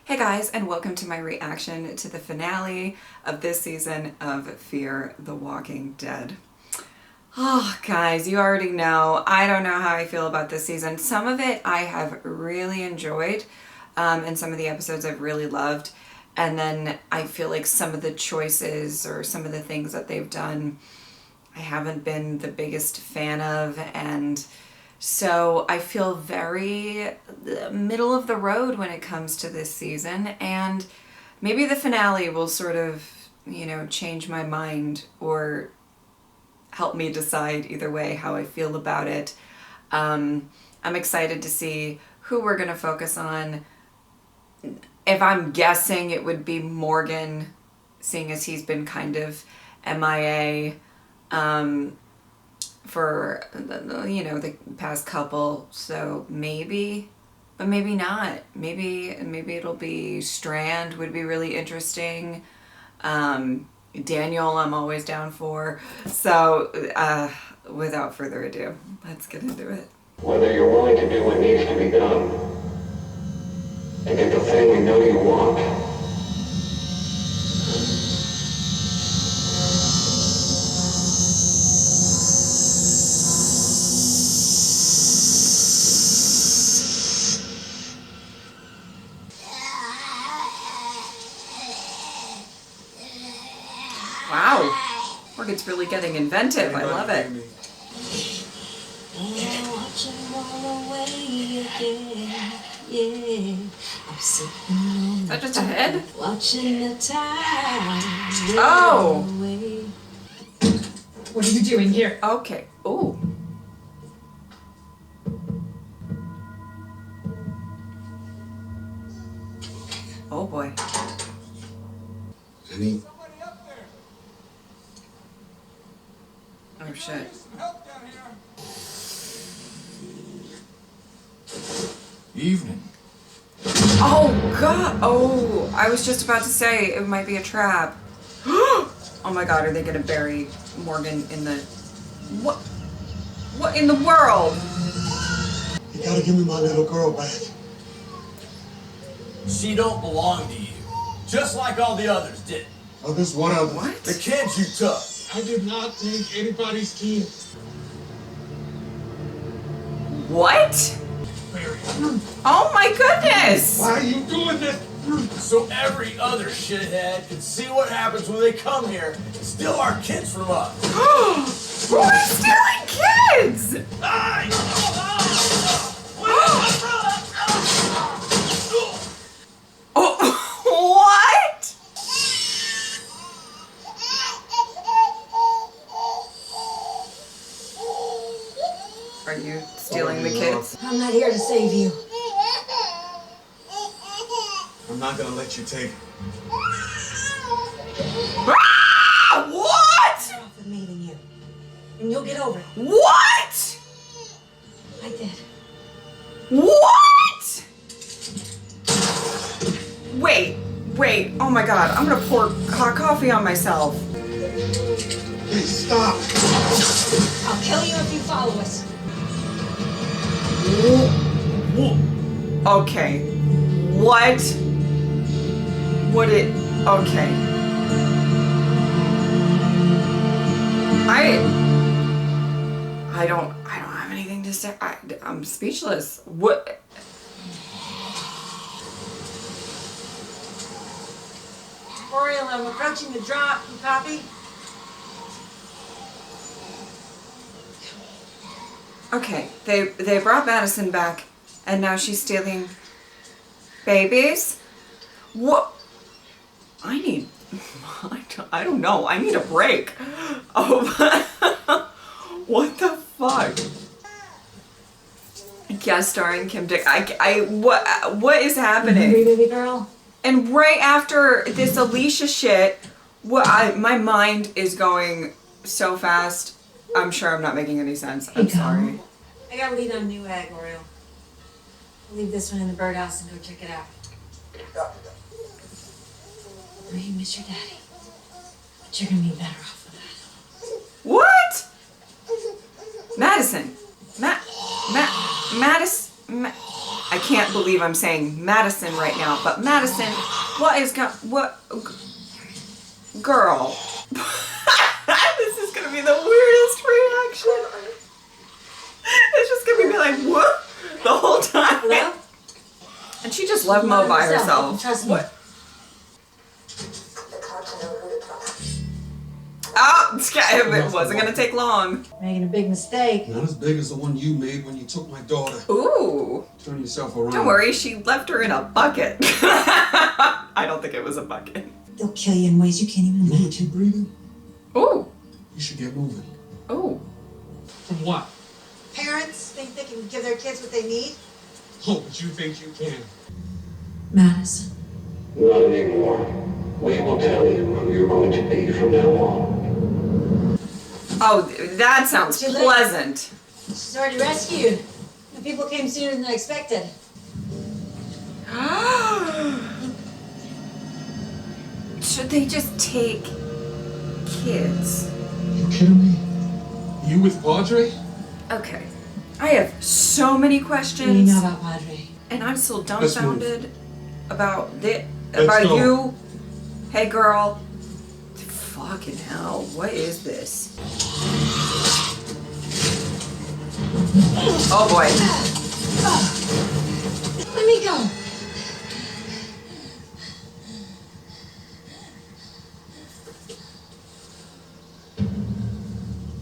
Hey guys, and welcome to my reaction to the finale of this season of Fear the Walking Dead. Oh, guys, you already know. I don't know how I feel about this season. Some of it I have really enjoyed, and some of the episodes I've really loved. And then I feel like some of the choices or some of the things that they've done, I haven't been the biggest fan of. And so I feel very middle of the road when it comes to this season, and maybe the finale will sort of, change my mind or help me decide either way how I feel about it. I'm excited to see who we're going to focus on. If I'm guessing, it would be Morgan, seeing as he's been kind of MIA. For the past couple, so maybe, but maybe not. Maybe it'll be Strand. Would be really interesting. Daniel, I'm always down for. So without further ado, let's get into it. Whether you're willing to do what needs to be done and get the thing we know you want. Wow, Morgan's really getting inventive. I love it. Is that just a head? Oh! What are you doing here? Okay. Oh. Oh boy. Any? Oh shit. Evening. Oh god! Oh, I was just about to say it might be a trap. Oh my god, are they gonna bury Morgan in the... What? What in the world? You gotta give me my little girl back. She don't belong to you. Just like all the others did. Oh, this one of them. What? The kids you took. I did not take anybody's kid. What? Oh my goodness! Why are you doing this? So every other shithead can see what happens when they come here and steal our kids from us. Who is stealing kids? Oh, what? Are you stealing the kids? I'm not here to save you. I'm not gonna let you take it. Ah, what? With me than you. And you'll get over it. What? I did. What? Wait. Oh my god, I'm gonna pour hot coffee on myself. Please stop. I'll kill you if you follow us. Okay. What? Okay. I don't have anything to say. I'm speechless. What? Oriel, I'm approaching the drop. You copy? Okay, they brought Madison back, and now she's stealing babies? What? I don't know. I need a break. Oh, what the fuck? Guest starring Kim Dick. What is happening? Hey, baby girl. And right after this Alicia shit, my mind is going so fast. I'm sure I'm not making any sense. I'm sorry. I got a lead on a new egg, Oriel. I'll leave this one in the birdhouse and go check it out. I know you miss your daddy, but you're gonna be better off with that. What? Madison. Madison. I can't believe I'm saying Madison right now, but Madison, girl. This is gonna be the weirdest reaction. It's just gonna be like, what? The whole time. Hello? And she just left Mo by herself. Trust me. What? Oh, it wasn't gonna take long. Making a big mistake. Not as big as the one you made when you took my daughter. Ooh. Turn yourself around. Don't worry, she left her in a bucket. I don't think it was a bucket. They'll kill you in ways you can't even You keep imagine. breathing? Ooh. You should get moving. Ooh. From what? Parents think they can give their kids what they need. Oh, but you think you can. Madison. Not anymore. We will tell you who you're going to be from now on. Oh, that sounds Too late. pleasant. She's already rescued. The people came sooner than I expected. Should they just take kids? You kidding me? You with Padre? Okay. I have so many What questions. do you know about Padre? And I'm still Let's move. dumbfounded about Let's about go. you. Hey girl. Fucking hell. What is this? Oh boy. Let me go.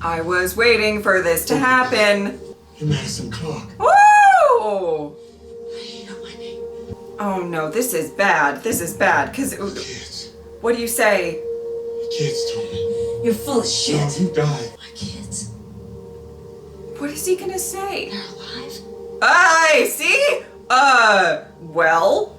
I was waiting for this to happen. You're Madison Clark. Woo! You know my name. Oh no, this is bad. This is bad. Cause Kids. what do you say? Kids told me. You're full of No, shit. you died. My kids. What is he gonna say? They're alive. I see. Well.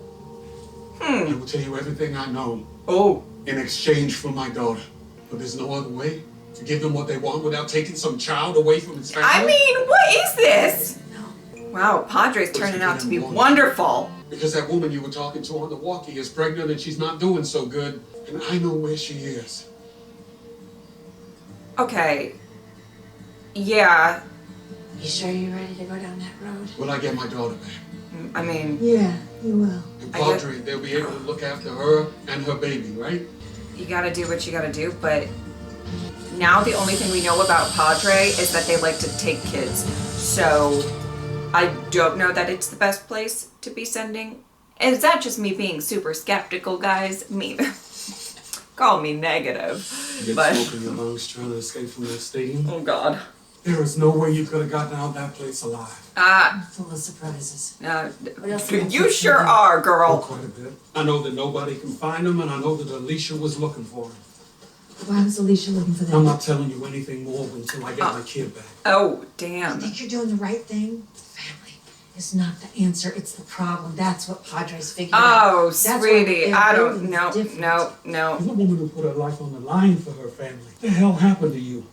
I will tell you everything I know Oh. in exchange for my daughter. But there's no other way to give them what they want without taking some child away from his family. I mean, what is this? No. Wow, Padre's turning out to be wonderful. Because that woman you were talking to on the walkie is pregnant and she's not doing so good. And I know where she is. Okay. Yeah. You sure you're ready to go down that road? Will I get my daughter back? I mean, Yeah, you will. And I get- Padre, they'll be able to look after her and her baby, right? you gotta do what you gotta do, but now the only thing we know about Padre is that they like to take kids. So I don't know that it's the best place to be sending. And is that just me being super skeptical, guys? Me. Call me negative. You But, get smoke in your lungs trying to escape from that stadium. oh God. There is no way you could have gotten out of that place alive. Full of surprises. Dude, else am I you sure are, Oh, girl. quite a bit. I know that nobody can find him, and I know that Alicia was looking for him. Why was Alicia looking for I'm them? not telling you anything more until I get my kid back. Oh, I damn. think you're doing the right thing. Family is not the answer, it's the problem. That's what Padre's figured out. Oh, That's why sweetie, their I don't, building's no, different. no, You're no. the woman who put her life on the line for her family. What the hell happened to you?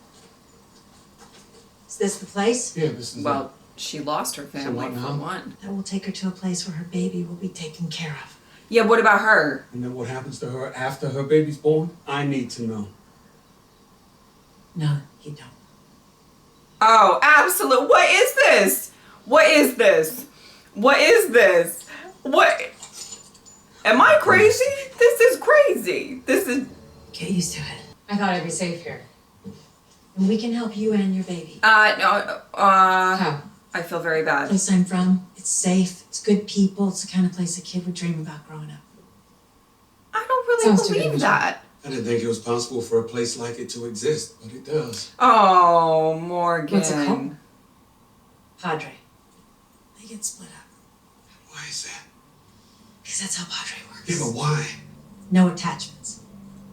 Is this the place? Yeah, this is Well, she lost her family what for now? one. That will take her to a place where her baby will be taken care of. Yeah, what about her? it. And then what happens to her after her baby's born? I need to know. No, you don't. Oh, absolute. What is this? What is this? What is this? What? Am I crazy? This is crazy. This is. Get used to it. I thought I'd be safe here. And we can help you and your baby. No, How? I feel very The bad. place I'm from, it's safe, it's good people, it's the kind of place a kid would dream about growing up. I don't really Sounds too believe good. that. I didn't think it was possible for a place like it to exist, but it does. Oh, Morgan. What's it called? Padre. They get split up. Why is that? Because that's how Padre works. Yeah, but why? No attachments.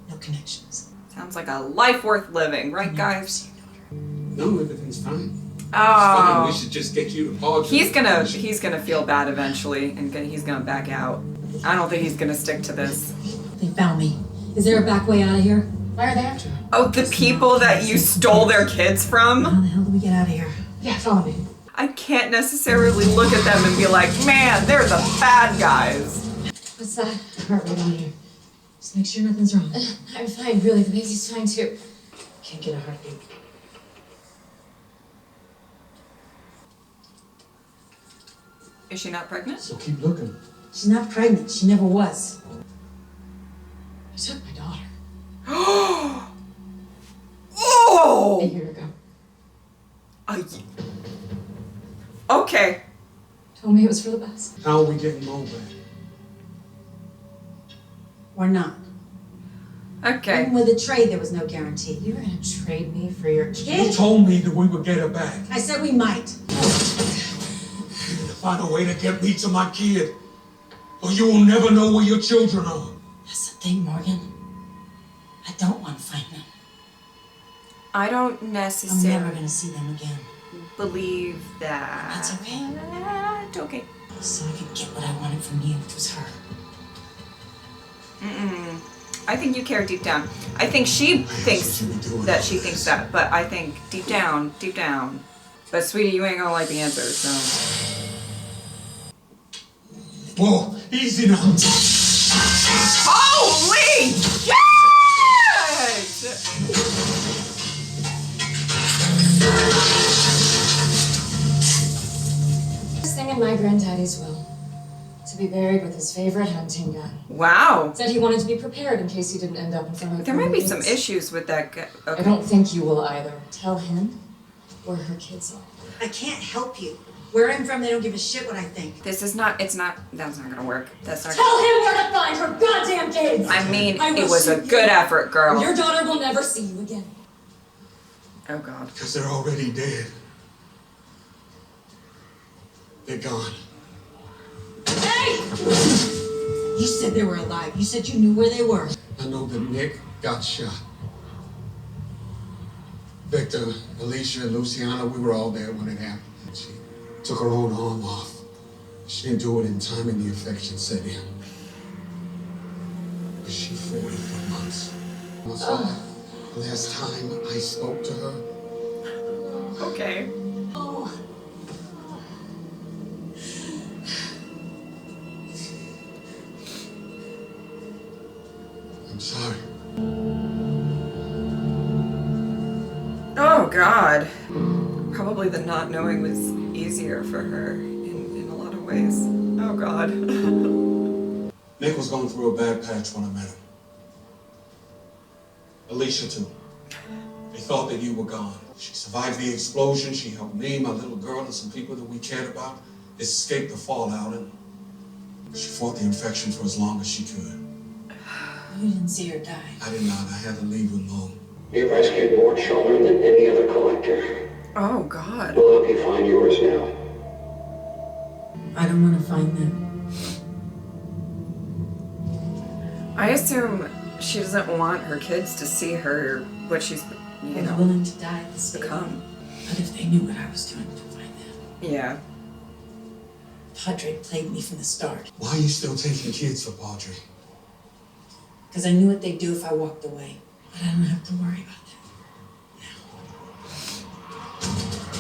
No connections. Sounds like a life worth living, right, Never guys? see your daughter. No, everything's fine. It's fine. We Oh, should just get you to Padre. he's gonna feel bad eventually, and he's gonna back out. I don't think he's gonna stick to this. They found me. Is there a back way out of here? Why are they after me? Oh, the people that you stole their kids from? How the hell do we get out of here? Yeah, follow me. I can't necessarily look at them and be like, man, they're the bad guys. What's that? Heart rate on here. Just make sure nothing's wrong. I'm fine, really. The baby's fine too. Can't get a heartbeat. Is she not pregnant? So keep looking. She's not pregnant. She never was. I took my daughter Oh! a year ago. Okay. Told me it was for the best. How are we getting Mo back? Or not. Okay. Even with a trade, there was no guarantee. You were gonna trade me for your You kid? told me that we would get her back. I said we might. Find a way to get me to my kid, or you will never know where your children are. That's the thing, Morgan. I don't want to find them. I don't I'm necessarily never gonna see them again. believe that. That's okay. It's okay. So I could get what I wanted from you, which was her. I think you care deep down. I think she thinks that she thinks that, but I think deep down. But sweetie, you ain't gonna like the answer, so. Whoa, easy now. Holy shit! This thing in my granddaddy's will. To be buried with his favorite hunting gun. Wow. Said he wanted to be prepared in case he didn't end up in front of There might be some police. issues with that guy. I Okay. don't think you will either. Tell him where her kids are. I can't help you. Where I'm from, they don't give a shit what I think. That's not gonna work. That's not Tell him where to find her goddamn kids! I mean, I will it was a shoot good you. effort, girl. Your daughter will never see you again. Oh, God. Because they're already dead. They're gone. Hey! You said they were alive. You said you knew where they were. I know that Nick got shot. Victor, Alicia, Luciana, we were all there when it happened. She took her own arm off. She didn't do it in time and the infection set in. But she fought it for months. So, the last time I spoke to her, Okay. Oh. I'm sorry. Oh, God. Probably the not knowing was easier for her in a lot of ways. Oh, God. Nick was going through a bad patch when I met him. Alicia, too. They thought that you were gone. She survived the explosion. She helped me, my little girl, and some people that we cared about escape the fallout, and she fought the infection for as long as she could. You didn't see her die. I did not. I had to leave her alone. You've rescued more children than any other collector. Oh, God. We'll help you find yours now. I don't want to find them. I assume she doesn't want her kids to see her, what she's, I was willing to die this day. become. But if they knew what I was doing to find them. Yeah. Padre played me from the start. Why are you still taking kids for Padre? Because I knew what they'd do if I walked away. But I don't have to worry about that.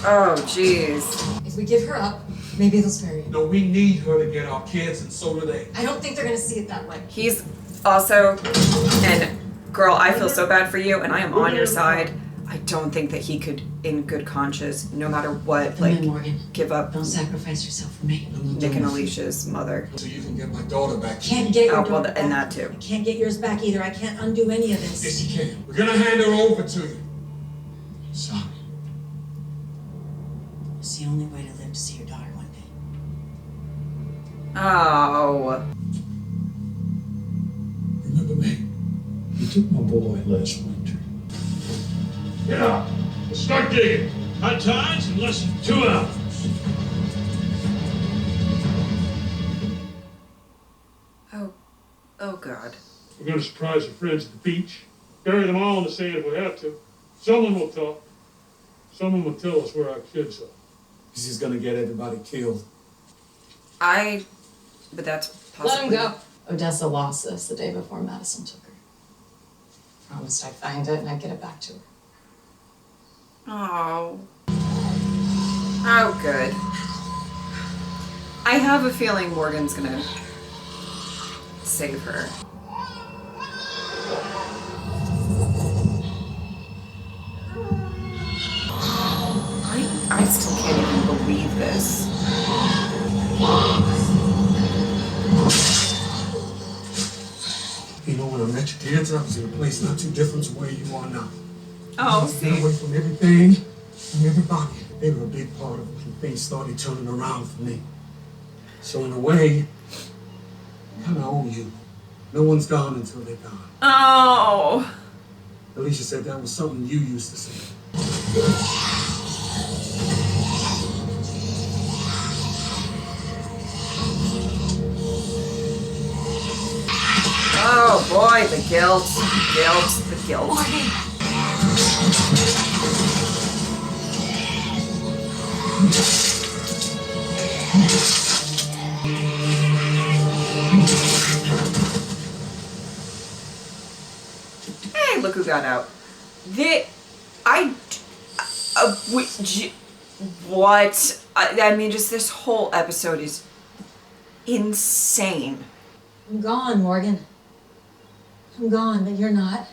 Oh, jeez. If we give her up, maybe they'll spare you. No, we need her to get our kids, and so do they. I don't think they're gonna see it that way. He's also, and girl, I feel so bad for you, and I am on your side. I don't think that he could, in good conscience, no matter what, Come in, like, Morgan. give up Don't sacrifice yourself for me. I'm not Nick doing and this. Alicia's mother. So you can get my daughter back. Can't get your Oh, well, daughter and back. that too. I can't get yours back either. I can't undo any of this. Yes, you can. We're gonna hand her over to you. Sorry. It's the only way to live to see your daughter one day. Oh. Remember me? You took my boy last winter. Get up. Let's start digging. High tides in less than 2 hours. Oh, God. We're going to surprise our friends at the beach. Bury them all in the sand if we have to. Someone will talk. Someone will tell us where our kids are. This is gonna get everybody killed. But that's possibly. Let him go. Odessa lost this the day before Madison took her. Promised I'd find it and I'd get it back to her. Oh. Oh, good. I have a feeling Morgan's gonna save her. I still can't even believe this. You know, when I met your kids, I was in a place not too different from where you are now. Oh, Got away from everything and everybody. They were a big part of it when things started turning around for me. So in a way, I kind of owe you. No one's gone until they're gone. Oh. Alicia said that was something you used to say. Oh boy, the guilt, the guilt. Hey, look who got out. What? I mean, just this whole episode is insane. I'm gone, Morgan. I'm gone, but you're not.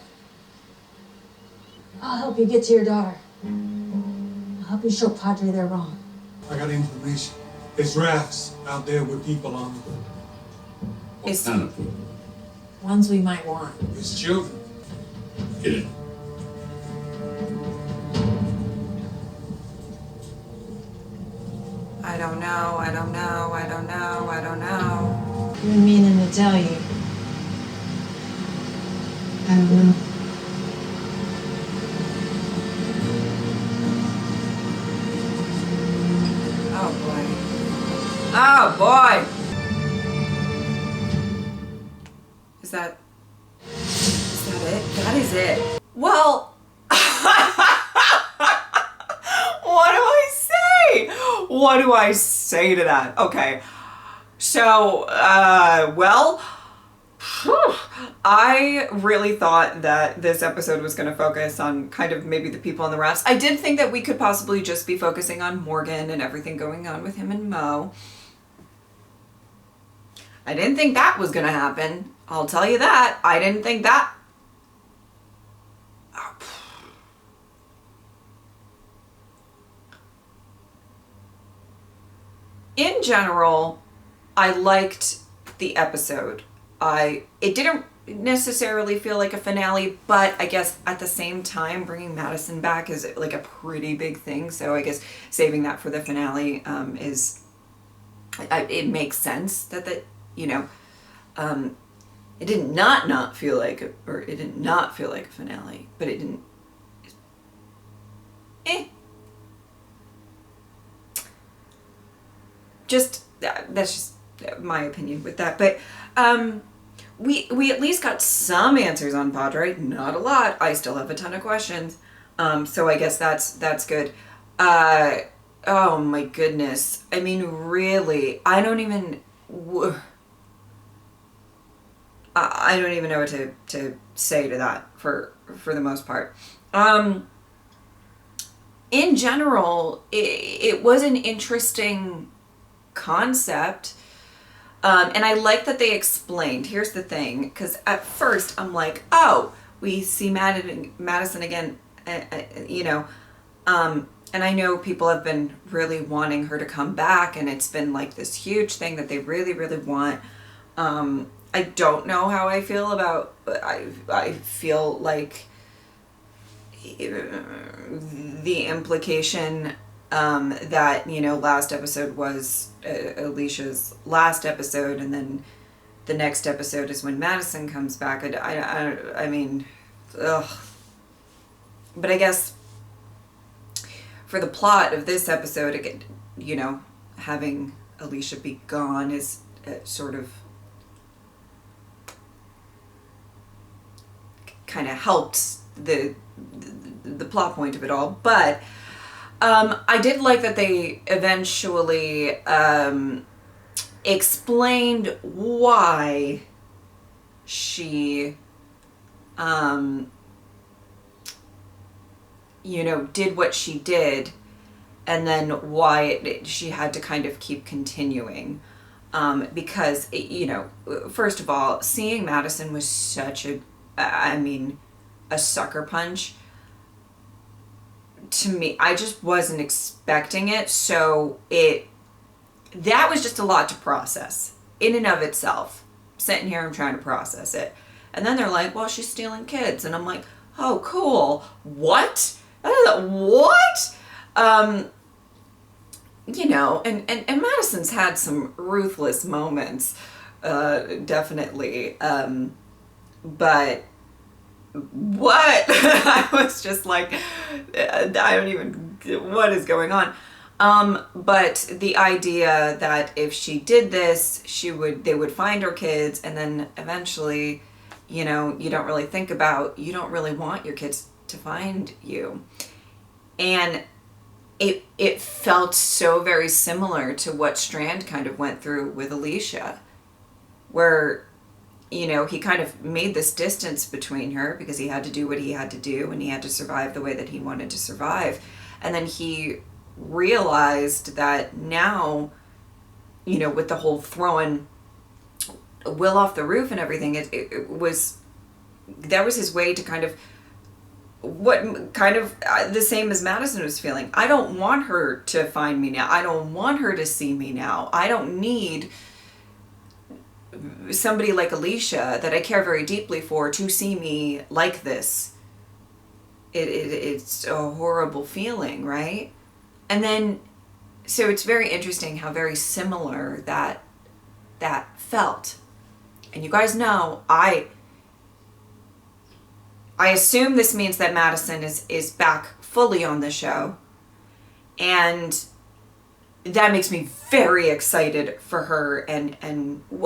I'll help you get to your daughter. I'll help you show Padre they're wrong. I got information. There's rafts out there with people on them. It's- Kind of. Ones we might want. It's children. Get it. I don't know. I don't know. You're meaning to tell you. I don't know. Oh boy. Is that it? That is it. Well, what do I say? What do I say to that? Okay. So, well, I really thought that this episode was going to focus on kind of maybe the people on the rafts. I did think that we could possibly just be focusing on Morgan and everything going on with him and Mo. I didn't think that was going to happen. I'll tell you that. I didn't think that. In general, I liked the episode. It didn't necessarily feel like a finale, but I guess at the same time, bringing Madison back is like a pretty big thing. So I guess saving that for the finale it makes sense that it did not feel like it did not feel like a finale, but it didn't. That's just my opinion with that. But we at least got some answers on Padre. Not a lot. I still have a ton of questions. So I guess that's good. Oh my goodness. I mean, really, I don't even know what to say to that for the most part. In general, it was an interesting concept. And I like that they explained. Here's the thing, because at first I'm like, oh, we see Madison again, and I know people have been really wanting her to come back, and it's been like this huge thing that they really, really want. I don't know how I feel about, I feel like the implication that, last episode was Alicia's last episode, and then the next episode is when Madison comes back. I mean, ugh. But I guess for the plot of this episode, again, having Alicia be gone is sort of kind of helped the plot point of it all. But I did like that they eventually explained why she did what she did, and then why she had to kind of keep continuing. Because, first of all, seeing Madison was such a sucker punch. To me, I just wasn't expecting it, so it that was just a lot to process in and of itself. Sitting here, I'm trying to process it. And then they're like, well, she's stealing kids. And I'm like, oh, cool. What? What? You know, and Madison's had some ruthless moments, definitely. But what? I was just like, I don't even, what is going on? But the idea that if she did this, they would find her kids, and then eventually, you know, you don't really want your kids to find you. And it felt so very similar to what Strand kind of went through with Alicia, where, you know, he kind of made this distance between her because he had to do what he had to do, and he had to survive the way that he wanted to survive. And then he realized that now, you know, with the whole throwing Will off the roof and everything, that was his way to kind of the same as Madison was feeling. I don't want her to find me now. I don't want her to see me now. I don't need somebody like Alicia, that I care very deeply for, to see me like this. It's a horrible feeling, right? And then, so it's very interesting how very similar that felt. And you guys know, I assume this means that Madison is back fully on the show. And that makes me very excited for her. And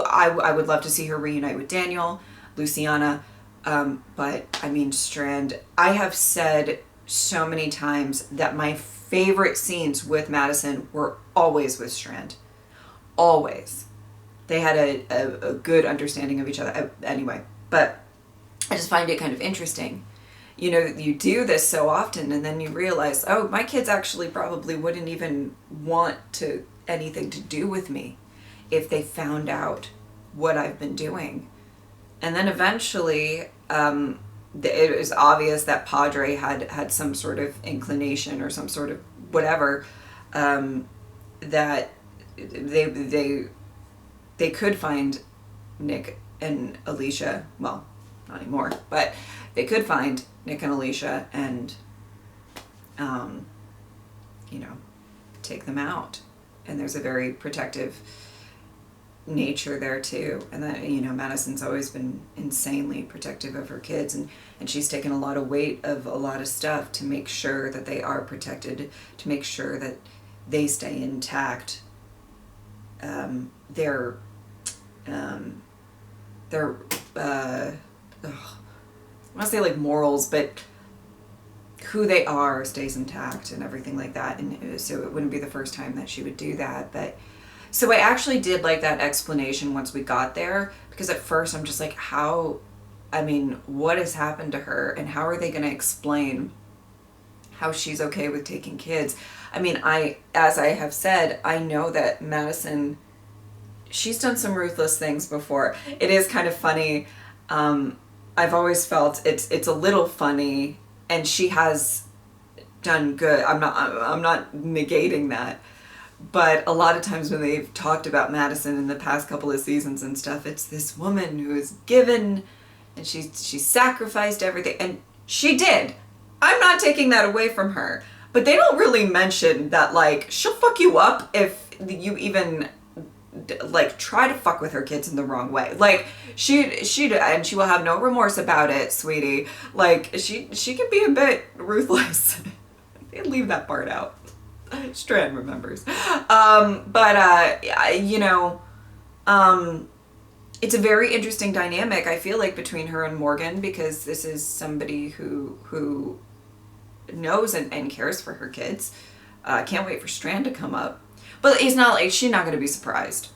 I would love to see her reunite with Daniel, Luciana. But I mean, Strand, I have said so many times that my favorite scenes with Madison were always with Strand. Always. They had a good understanding of each other. Anyway, but I just find it kind of interesting. You know, you do this so often, and then you realize, oh, my kids actually probably wouldn't even want anything to do with me if they found out what I've been doing. And then eventually, it was obvious that Padre had some sort of inclination or some sort of whatever, that they could find Nick and Alicia. Well, not anymore, but they could find Nick and Alicia and, you know, take them out. And there's a very protective nature there too. And that, you know, Madison's always been insanely protective of her kids, and she's taken a lot of weight of a lot of stuff to make sure that they are protected, to make sure that they stay intact. Their I want to say like morals, but who they are stays intact and everything like that. And so it wouldn't be the first time that she would do that. But so I actually did like that explanation once we got there, because at first I'm just like, what has happened to her, and how are they going to explain how she's okay with taking kids? I mean, as I have said, I know that Madison, she's done some ruthless things before. It is kind of funny. I've always felt it's a little funny, and she has done good. I'm not negating that. But a lot of times when they've talked about Madison in the past couple of seasons and stuff, it's this woman who is given, and she sacrificed everything, and she did. I'm not taking that away from her. But they don't really mention that, like, she'll fuck you up if you even, like, try to fuck with her kids in the wrong way. Like, and she will have no remorse about it, sweetie. Like, she can be a bit ruthless. They leave that part out. Strand remembers. It's a very interesting dynamic, I feel like, between her and Morgan, because this is somebody who knows and cares for her kids. Can't wait for Strand to come up. But it's not like, she's not going to be surprised.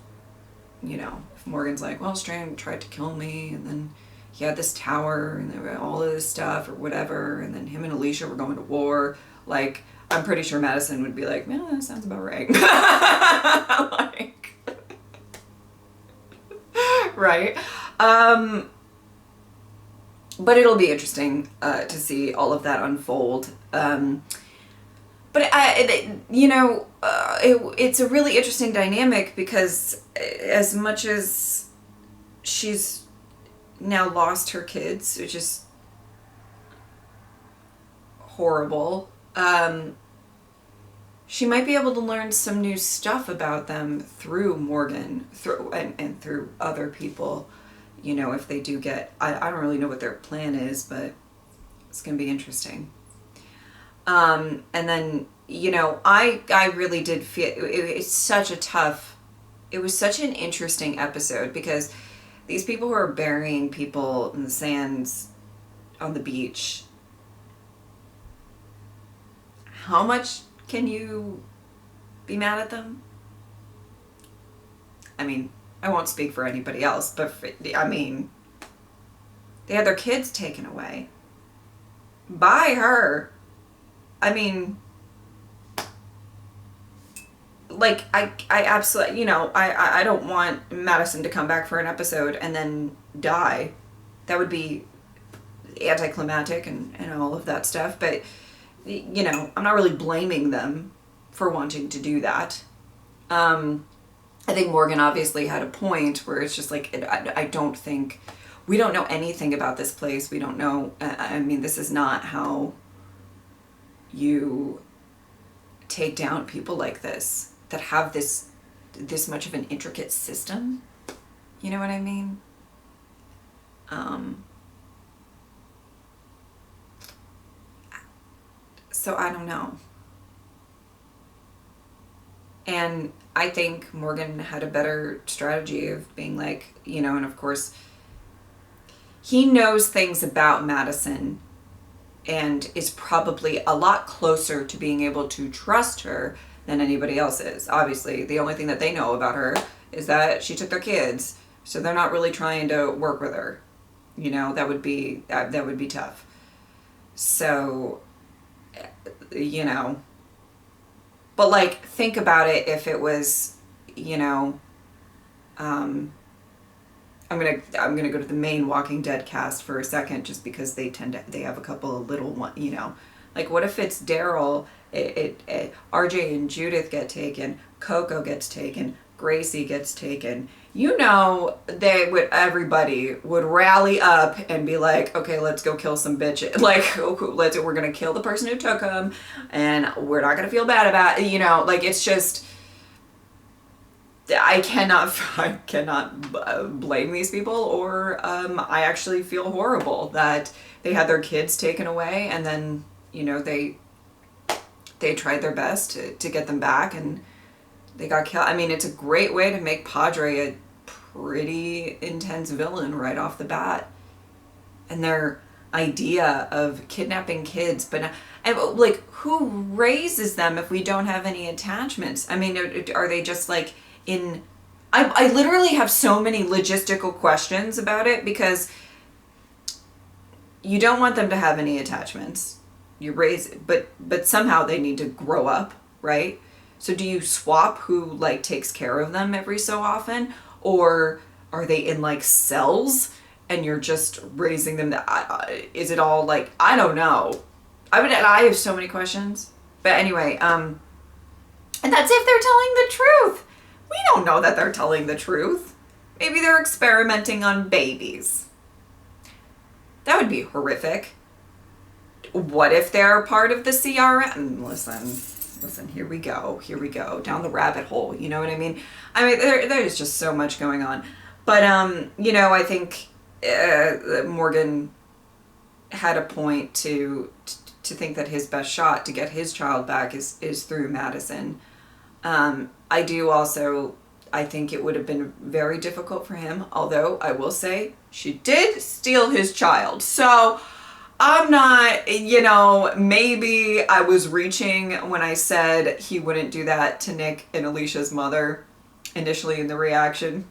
You know, if Morgan's like, well, Strand tried to kill me, and then he had this tower, and there were all of this stuff, or whatever, and then him and Alicia were going to war. Like, I'm pretty sure Madison would be like, yeah, that sounds about right. Like, right? But it'll be interesting to see all of that unfold. But But it's a really interesting dynamic because as much as she's now lost her kids, which is horrible, she might be able to learn some new stuff about them through Morgan, and through other people, if they do get, I don't really know what their plan is, but it's going to be interesting. And then, I really did feel, it was such an interesting episode because these people who are burying people in the sands on the beach, how much can you be mad at them? I mean, I won't speak for anybody else, but they had their kids taken away by her. I mean, like, I absolutely, I don't want Madison to come back for an episode and then die. That would be anticlimactic and all of that stuff, but I'm not really blaming them for wanting to do that. I think Morgan obviously had a point where it's just like, I don't think, we don't know anything about this place. We don't know, this is not how you take down people like this, that have this much of an intricate system. You know what I mean? So I don't know. And I think Morgan had a better strategy of being like, and of course, he knows things about Madison and is probably a lot closer to being able to trust her than anybody else is. Obviously, the only thing that they know about her is that she took their kids, so they're not really trying to work with her. That would be tough. So, but like, think about it if it was, I'm gonna go to the main Walking Dead cast for a second, just because they have a couple of little one, like, what if it's Daryl, RJ and Judith get taken, Coco gets taken, Gracie gets taken. Everybody would rally up and be like, okay, let's go kill some bitches. Like, we're gonna kill the person who took them, and we're not gonna feel bad about it. Like, it's just, I cannot blame these people, or I actually feel horrible that they had their kids taken away, and then they tried their best to get them back, and they got killed. It's a great way to make Padre a pretty intense villain right off the bat. And their idea of kidnapping kids, but like, who raises them if we don't have any attachments? Are they just like in... I literally have so many logistical questions about it, because you don't want them to have any attachments. You raise, but somehow they need to grow up, right? So do you swap who like takes care of them every so often, or are they in like cells and you're just raising them? Is it all like, I don't know. I have so many questions. But anyway, and that's if they're telling the truth. We don't know that they're telling the truth. Maybe they're experimenting on babies. That would be horrific. What if they're part of the CRM? Listen, here we go down the rabbit hole. You know what I mean? There's just so much going on. But, I think Morgan had a point to think that his best shot to get his child back is through Madison. I do also, I think it would have been very difficult for him, although I will say she did steal his child. So I'm not, maybe I was reaching when I said he wouldn't do that to Nick and Alicia's mother initially in the reaction.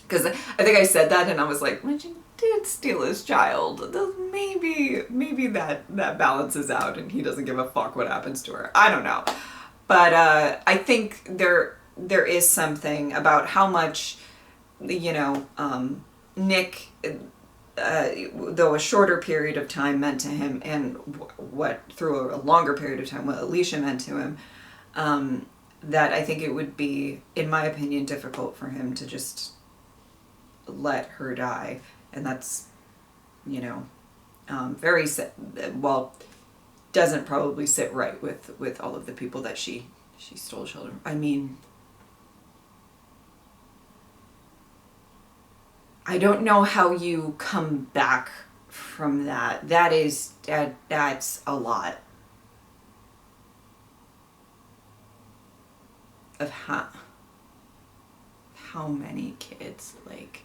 Because I think I said that and I was like, when she did steal his child, maybe that balances out and he doesn't give a fuck what happens to her. I don't know. But I think there is something about how much, Nick though a shorter period of time meant to him, and what through a longer period of time, what Alicia meant to him, that I think it would be, in my opinion, difficult for him to just let her die. And that's, you know, very, well, doesn't probably sit right with all of the people that she stole children. I mean, I don't know how you come back from that. That's a lot of how many kids, like,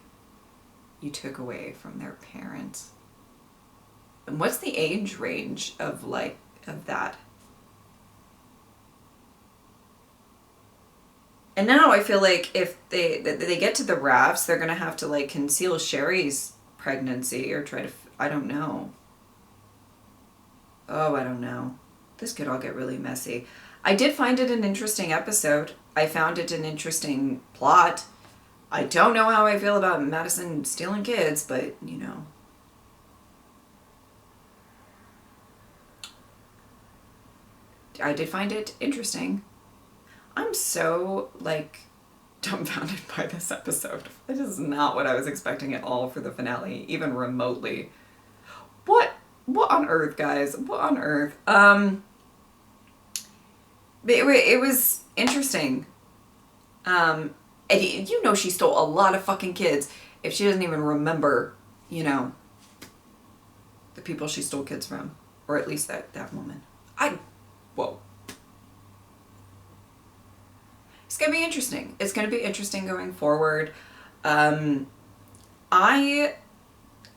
you took away from their parents. And what's the age range of that? And now I feel like if they get to the rafts, they're gonna have to like conceal Sherry's pregnancy or try to, I don't know. Oh, I don't know. This could all get really messy. I did find it an interesting episode. I found it an interesting plot. I don't know how I feel about Madison stealing kids, but you know. I did find it interesting. I'm so, like, dumbfounded by this episode. It is not what I was expecting at all for the finale, even remotely. What on earth, guys? What on earth? It was interesting. And you know she stole a lot of fucking kids if she doesn't even remember, you know, the people she stole kids from. Or at least that woman. Whoa. It's going to be interesting. It's going to be interesting going forward. I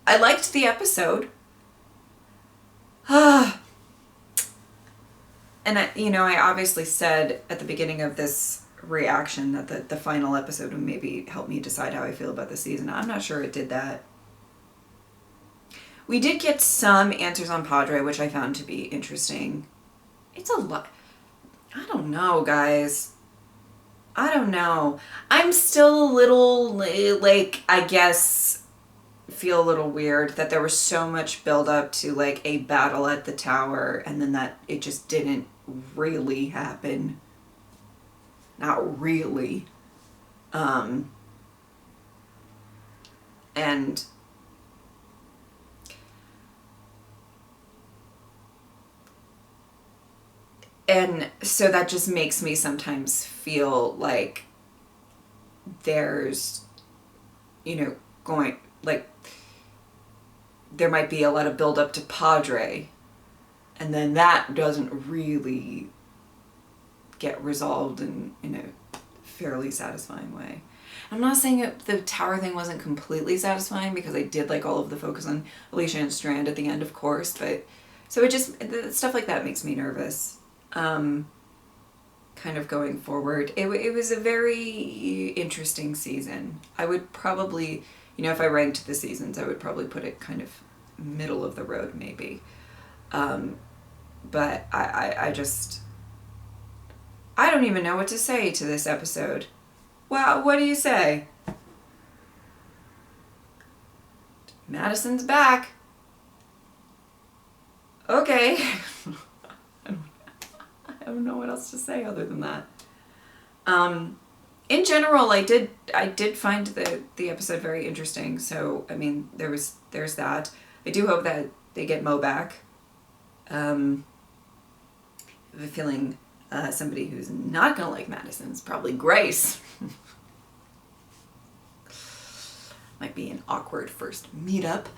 liked the episode. And I obviously said at the beginning of this reaction that the final episode would maybe help me decide how I feel about the season. I'm not sure it did that. We did get some answers on Padre, which I found to be interesting. It's a lot. I don't know, guys. I don't know. I'm still a little, like, I guess, feel a little weird that there was so much build up to, like, a battle at the tower, and then that it just didn't really happen. Not really. And so that just makes me sometimes feel like there's, there might be a lot of build up to Padre, and then that doesn't really get resolved in a fairly satisfying way. I'm not saying the tower thing wasn't completely satisfying, because I did like all of the focus on Alicia and Strand at the end, of course, but so it just, stuff like that makes me nervous. Kind of going forward. It was a very interesting season. I would probably, if I ranked the seasons, I would probably put it kind of middle of the road maybe. But I don't even know what to say to this episode. Well, what do you say? Madison's back. Okay. I don't know what else to say other than that. In general, I did find the episode very interesting. So, I mean, there's that. I do hope that they get Mo back. I have a feeling somebody who's not gonna like Madison is probably Grace. Might be an awkward first meetup.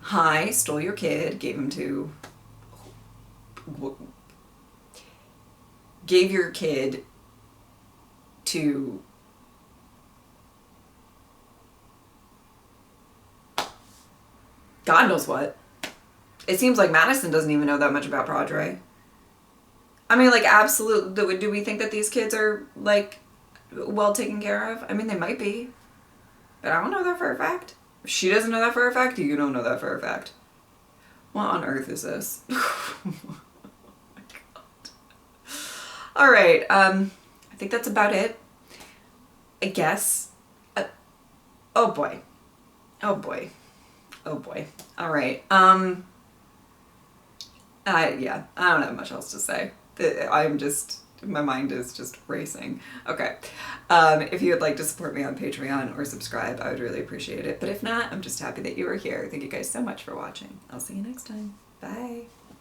Hi, stole your kid, gave your kid to God knows what. It seems like Madison doesn't even know that much about Padre. I mean, like, absolutely. Do we think that these kids are, like, well taken care of? I mean, they might be. But I don't know that for a fact. If she doesn't know that for a fact, you don't know that for a fact. What on earth is this? All right, I think that's about it. I guess. Oh boy. Oh boy. All right. Yeah, I don't have much else to say. My mind is just racing. Okay. If you would like to support me on Patreon or subscribe, I would really appreciate it. But if not, I'm just happy that you were here. Thank you guys so much for watching. I'll see you next time. Bye.